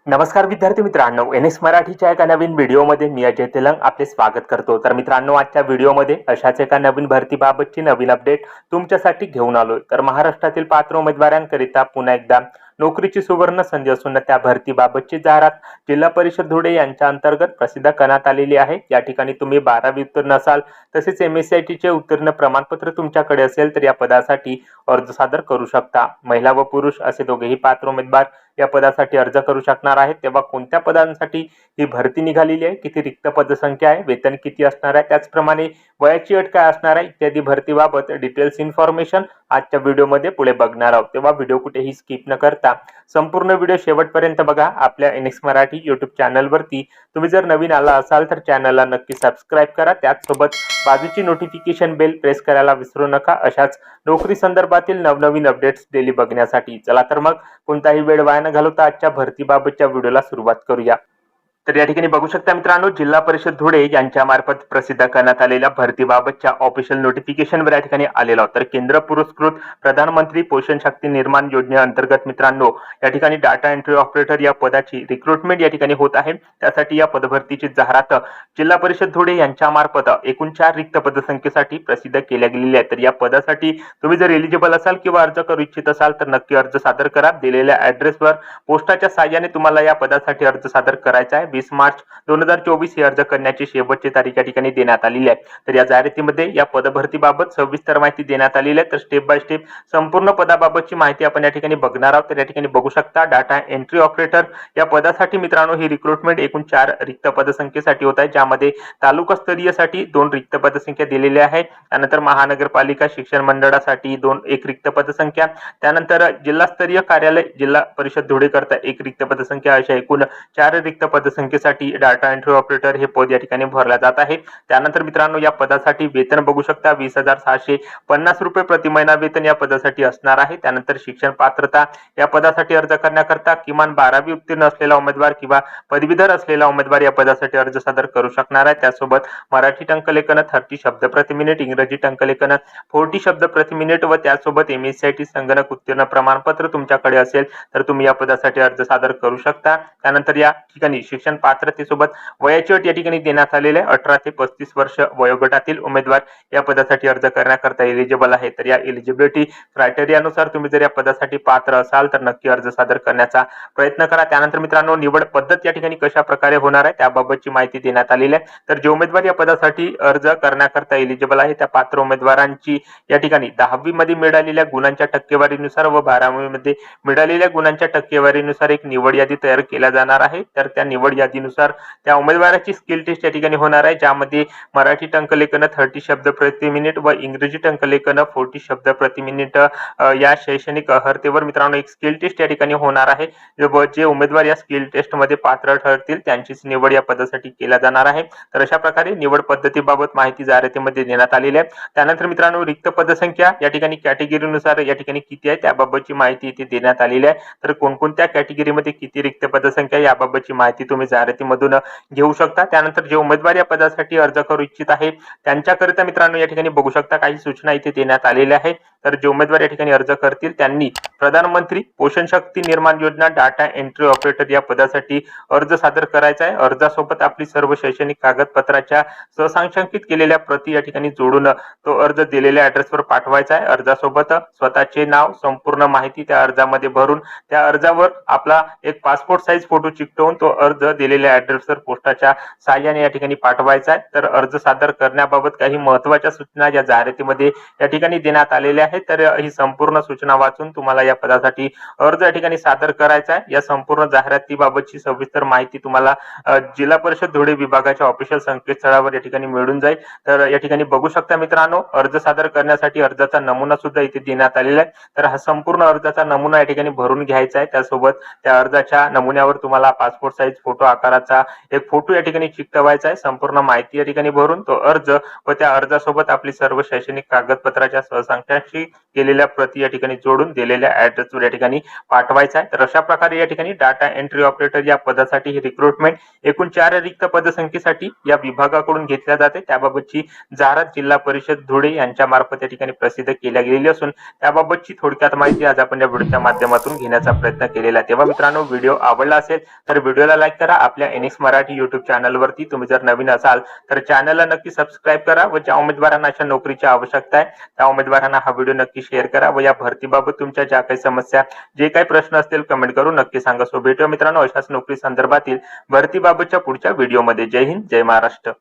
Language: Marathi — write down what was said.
नमस्कार विद्यार्थी मित्रांनो, एनएस मराठीच्या एका नवीन व्हिडिओमध्ये मी अजय तेलंग आपले स्वागत करतो। तर मित्रांनो, आजच्या व्हिडिओमध्ये अशाच एका नवीन भरतीबाबतची नवीन अपडेट तुमच्यासाठी घेऊन आलोय। तर महाराष्ट्रातील पात्र उमेदवारांकरिता पुन्हा एकदा नोकरीची सुवर्ण संधी असून त्या भरतीबाबतची जाहिरात जिल्हा परिषद धुळे यांच्या अंतर्गत प्रसिद्ध करण्यात आलेली आहे। या ठिकाणी तुम्ही 12वी उत्तीर्ण असाल तसेच MSCIT चे उत्तीर्ण प्रमाणपत्र तुमच्याकडे असेल तर या पदासाठी अर्ज सादर करू शकता। महिला व पुरुष असे दोघेही पात्र उमेदवार या पदासाठी अर्ज करू शकणार आहेत। तेव्हा कोणत्या पदांसाठी ही भरती निघालेली आहे, किती रिक्त पदसंख्या आहे, वेतन किती असणार आहे, त्याचप्रमाणे वयाची अट काय असणार आहे इत्यादी भरतीबाबत डिटेल्स इन्फॉर्मेशन आजच्या व्हिडिओमध्ये पुढे बघणार आहोत। तेव्हा व्हिडिओ कुठेही स्किप न करता संपूर्ण व्हिडिओ शेवटपर्यंत बघा। आपल्या एनएक्स मराठी यूट्यूब चॅनलवरती तुम्ही जर नवीन आला असाल तर चॅनलला नक्की सबस्क्राईब करा। त्याचसोबत बाजूची नोटिफिकेशन बेल प्रेस करायला विसरू नका अशाच नोकरी संदर्भातील नवनवीन अपडेट्स डेली बघण्यासाठी। चला तर मग कोणताही वेळ वाया न घालवता आजच्या भरतीबाबतच्या व्हिडिओला सुरुवात करूया। तर या ठिकाणी बघू शकता मित्रांनो, जिल्हा परिषद धुळे यांच्या मार्फत प्रसिद्ध करण्यात आलेल्या भरतीबाबतच्या ऑफिशियल नोटिफिकेशनवर या ठिकाणी आलेला होता। तर केंद्र पुरस्कृत प्रधानमंत्री पोषण शक्ती निर्माण योजनेअंतर्गत मित्रांनो या ठिकाणी डाटा एंट्री ऑपरेटर या पदाची रिक्रुटमेंट या ठिकाणी होत आहे। त्यासाठी या पदभरतीची जाहिरात जिल्हा परिषद धुळे यांच्या मार्फत एकूण 4 रिक्त पदसंख्येसाठी प्रसिद्ध केल्या गेलेली आहे। तर या पदासाठी तुम्ही जर एलिजिबल असाल किंवा अर्ज करू इच्छित असाल तर नक्की अर्ज सादर करा। दिलेल्या ऍड्रेसवर पोस्टाच्या साहाय्याने तुम्हाला या पदासाठी अर्ज सादर करायचा आहे। 20 मार्च 2024 ही अर्ज करण्याची शेवटची तारीख या ठिकाणी देण्यात आलेली आहे। तर या जाहिरातीमध्ये या पदभरतीबाबत सविस्तर माहिती देण्यात आलेली आहे। तर स्टेप बाय स्टेप संपूर्ण पदाबाबतची माहिती आपण या ठिकाणी बघणार आहोत। तर या ठिकाणी बघू शकता डाटा एंट्री ऑपरेटर या पदासाठी मित्रांनो ही रिक्रुटमेंट एकूण 4 रिक्त पदसंख्येसाठी होत आहे, ज्यामध्ये तालुकास्तरीयसाठी 2 रिक्त पदसंख्या दिलेल्या आहेत। त्यानंतर महानगरपालिका शिक्षण मंडळासाठी 1 रिक्त पदसंख्या, त्यानंतर जिल्हास्तरीय कार्यालय जिल्हा परिषद धुळे करता 1 रिक्त पदसंख्या, अशा एकूण 4 रिक्त पदसंख्येसाठी डाटा एंट्री ऑपरेटर हे पद या ठिकाणी भरला जात आहे। त्यानंतर मित्रांनो या पदासाठी वेतन बघू शकता 20,650 रुपये प्रति महिना वेतन या पदासाठी असणार आहे। त्यानंतर शिक्षण पात्रता या पदासाठी अर्ज करण्याकरता किमान 12वी उत्तीर्ण असलेला उमेदवार किंवा पदवीधर असलेला उमेदवार या पदासाठी अर्ज सादर करू शकणार आहे। त्यासोबत मराठी टंकलेखन 30 शब्द प्रति मिनिट, इंग्रजी टंकलेखन 40 शब्द प्रति मिनिट व त्यासोबत MSCIT संगणक उत्तीर्ण प्रमाणपत्र तुमच्याकडे असेल तर तुम्ही या पदासाठी अर्ज सादर करू शकता। त्यानंतर या ठिकाणी शिक्षण पात्रतेसोबत वयाची अट या ठिकाणी देण्यात आलेले 18 ते 35 वर्ष वयोगटातील उमेदवार या पदासाठी अर्ज करण्याकरता एलिजिबल आहे। तर या एलिजिबिलिटी क्रायटेरियानुसार तुम्ही जर या पदासाठी पात्र असाल तर नक्की अर्ज सादर करण्याचा प्रयत्न करा। त्यानंतर मित्रांनो निवड पद्धत या ठिकाणी कशा प्रकारे होणार आहे त्याबाबतची माहिती देण्यात आलेली आहे। तर जे उमेदवार या पदासाठी अर्ज करण्याकरता एलिजिबल आहे त्या पात्र उमेदवारांची या ठिकाणी 10वी मध्ये मिळालेल्या गुणांच्या टक्केवारीनुसार व 12वी मध्ये मिळालेल्या गुणांच्या टक्केवारीनुसार एक निवड यादी तयार केल्या जाणार आहे। तर त्या निवड यादीनुसार त्या उमेदवाराची स्किल टेस्ट या ठिकाणी होणार आहे, ज्यामध्ये मराठी टंकलेखन 30 शब्द प्रति मिनिट व इंग्रजी टंकलेखन 40 शब्द प्रति मिनिट या शैक्षणिक अर्हतेवर मित्रांनो एक स्किल टेस्ट या ठिकाणी होणार आहे। जे उमेदवार या स्किल टेस्ट मध्ये पात्र ठरतील त्यांचीच निवड या पदासाठी केला जाणार आहे। तर अशा प्रकारे निवड पद्धतीबाबत माहिती जाहिरातीमध्ये देण्यात आलेली आहे। त्यानंतर मित्रांनो रिक्त पदसंख्या या ठिकाणी कॅटेगरीनुसार या ठिकाणी किती आहे त्याबाबतची माहिती इथे देण्यात आलेली आहे। तर कोणकोणत्या कॅटेगरीमध्ये किती रिक्त पदसंख्या याबाबतची माहिती तुम्ही जाहिरातीमधून घेऊ शकता। त्यानंतर जे उमेदवार या पदासाठी अर्ज करू इच्छित आहे त्यांच्याकरिता मित्रांनो या ठिकाणी बघू शकता काही सूचना इथे देण्यात आलेल्या आहेत। तर जे उमेदवार या ठिकाणी अर्ज करतील त्यांनी प्रधानमंत्री पोषण शक्ती निर्माण योजना डाटा एंट्री ऑपरेटर या पदासाठी अर्ज सादर करायचा आहे। अर्जासोबत आपली सर्व शैक्षणिक कागदपत्राच्या सहसांकांकित केलेल्या प्रती या ठिकाणी जोडून तो अर्ज दिलेल्या ऍड्रेसवर पाठवायचा आहे। अर्जासोबत स्वतःचे नाव संपूर्ण माहिती त्या अर्जामध्ये भरून त्या अर्जावर आपला एक पासपोर्ट साईज फोटो चिकटवून तो अर्ज दिलेल्या ऍड्रेसवर पोस्टाच्या साहाय्याने या ठिकाणी पाठवायचा आहे। तर अर्ज सादर करण्याबाबत काही महत्त्वाच्या सूचना या जाहिरातीमध्ये या ठिकाणी देण्यात आलेल्या आहेत। तर ही संपूर्ण सूचना वाचून तुम्हाला या पदासाठी अर्ज या ठिकाणी सादर करायचा आहे। या संपूर्ण जाहिरातीबाबतची सविस्तर माहिती तुम्हाला जिल्हा परिषद धुळे विभागाच्या ऑफिशियल संकेतस्थळावर या ठिकाणी मिळून जाईल। तर या ठिकाणी बघू शकता मित्रांनो अर्ज सादर करण्यासाठी अर्जाचा नमुना सुद्धा इथे देण्यात आलेला आहे। तर हा संपूर्ण अर्जाचा नमुना या ठिकाणी भरून घ्यायचा आहे। त्यासोबत त्या अर्जाच्या नमुन्यावर तुम्हाला पासपोर्ट साईज फोटो फोटो आकाराचा एक फोटो या ठिकाणी चिकटवायचा आहे। संपूर्ण माहिती या ठिकाणी भरून तो अर्ज व त्या अर्जासोबत आपली सर्व शैक्षणिक कागदपत्राच्या सहसांख्याशी केलेल्या प्रती या ठिकाणी जोडून दिलेल्या ऍड्रेसवर या ठिकाणी पाठवायचा आहे। तर अशा प्रकारे या ठिकाणी डाटा एंट्री ऑपरेटर या पदासाठी ही रिक्रुटमेंट एकूण 4 रिक्त पदसंख्येसाठी या विभागाकडून घेतल्या जाते। त्याबाबतची जाहिरात जिल्हा परिषद धुळे यांच्या मार्फत या ठिकाणी प्रसिद्ध केल्या गेलेली असून त्याबाबतची थोडक्यात माहिती आज आपण या व्हिडिओच्या माध्यमातून घेण्याचा प्रयत्न केलेला आहे। तेव्हा मित्रांनो, व्हिडिओ आवडला असेल तर व्हिडिओला लाईक करा। आपल्या एनएक्स मराठी युट्यूब चॅनलवरती तुम्ही जर नवीन असाल तर चॅनलला नक्की सबस्क्राईब करा व ज्या उमेदवारांना अशा नोकरीची आवश्यकता आहे त्या उमेदवारांना हा व्हिडिओ नक्की शेअर करा व या भरतीबाबत तुमच्या ज्या काही समस्या जे काही प्रश्न असतील कमेंट करून नक्की सांगा। सो भेटूया मित्रांनो अशाच नोकरी संदर्भातील भरतीबाबतच्या पुढच्या व्हिडिओमध्ये। जय हिंद, जय महाराष्ट्र।